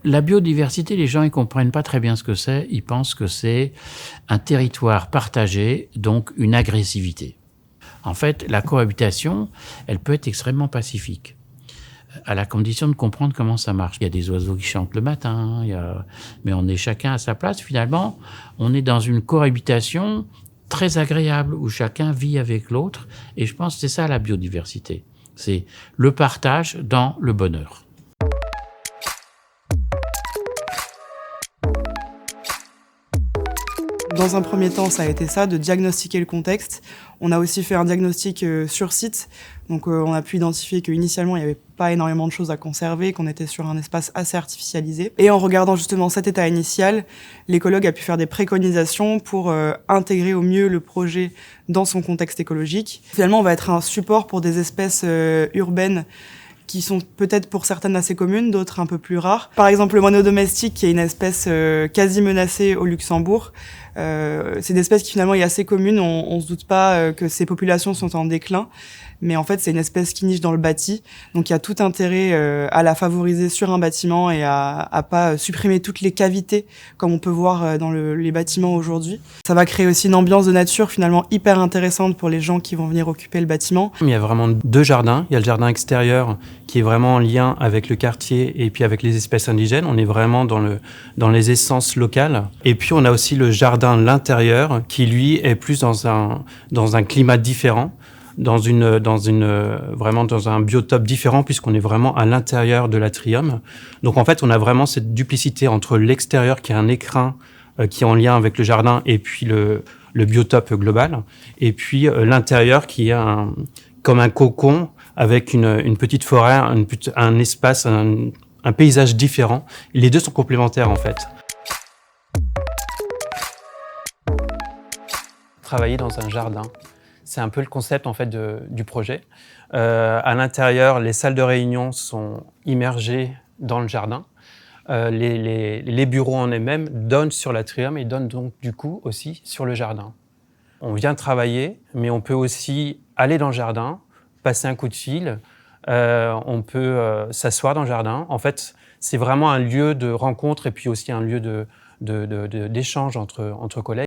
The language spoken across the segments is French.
La biodiversité, les gens ne comprennent pas très bien ce que c'est. Ils pensent que c'est un territoire partagé, donc une agressivité. En fait, la cohabitation, elle peut être extrêmement pacifique, à la condition de comprendre comment ça marche. Il y a des oiseaux qui chantent le matin, mais on est chacun à sa place. Finalement, on est dans une cohabitation très agréable où chacun vit avec l'autre. Et je pense que c'est ça la biodiversité. C'est le partage dans le bonheur. Dans un premier temps, ça a été ça, de diagnostiquer le contexte. On a aussi fait un diagnostic sur site. Donc on a pu identifier qu'initialement, il n'y avait pas énormément de choses à conserver, qu'on était sur un espace assez artificialisé. Et en regardant justement cet état initial, l'écologue a pu faire des préconisations pour intégrer au mieux le projet dans son contexte écologique. Finalement, on va être un support pour des espèces urbaines qui sont peut-être pour certaines assez communes, d'autres un peu plus rares. Par exemple, le moineau domestique, qui est une espèce quasi menacée au Luxembourg. C'est une espèce qui finalement est assez commune. On se doute pas que ces populations sont en déclin. Mais en fait, c'est une espèce qui niche dans le bâti. Donc, il y a tout intérêt à la favoriser sur un bâtiment et à pas supprimer toutes les cavités comme on peut voir dans les bâtiments aujourd'hui. Ça va créer aussi une ambiance de nature finalement hyper intéressante pour les gens qui vont venir occuper le bâtiment. Il y a vraiment deux jardins. Il y a le jardin extérieur qui est vraiment en lien avec le quartier et puis avec les espèces indigènes. On est vraiment dans les essences locales. Et puis, on a aussi le jardin l'intérieur qui, lui, est plus dans un climat différent. Vraiment dans un biotope différent puisqu'on est vraiment à l'intérieur de l'atrium. Donc en fait, on a vraiment cette duplicité entre l'extérieur qui est un écrin qui est en lien avec le jardin et puis le biotope global et puis l'intérieur qui est comme un cocon avec une petite forêt, un espace, un paysage différent. Les deux sont complémentaires en fait. Travailler dans un jardin. C'est un peu le concept en fait du projet. À l'intérieur, les salles de réunion sont immergées dans le jardin. Les bureaux en eux-mêmes donnent sur l'atrium et donnent donc du coup aussi sur le jardin. On vient travailler, mais on peut aussi aller dans le jardin, passer un coup de fil. On peut s'asseoir dans le jardin. En fait, c'est vraiment un lieu de rencontre et puis aussi un lieu d'échange entre collègues.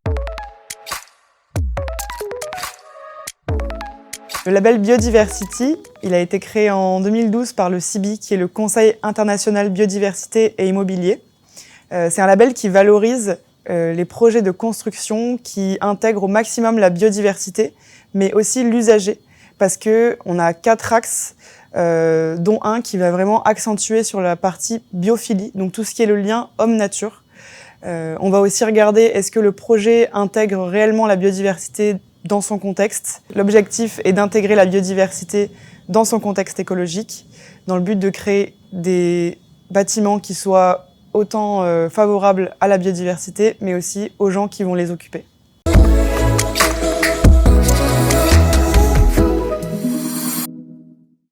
Le label Biodiversity, il a été créé en 2012 par le CIBI, qui est le Conseil international biodiversité et immobilier. C'est un label qui valorise les projets de construction qui intègrent au maximum la biodiversité, mais aussi l'usager, parce qu'on a 4 axes, dont un qui va vraiment accentuer sur la partie biophilie, donc tout ce qui est le lien homme-nature. On va aussi regarder est-ce que le projet intègre réellement la biodiversité dans son contexte. L'objectif est d'intégrer la biodiversité dans son contexte écologique, dans le but de créer des bâtiments qui soient autant favorables à la biodiversité, mais aussi aux gens qui vont les occuper.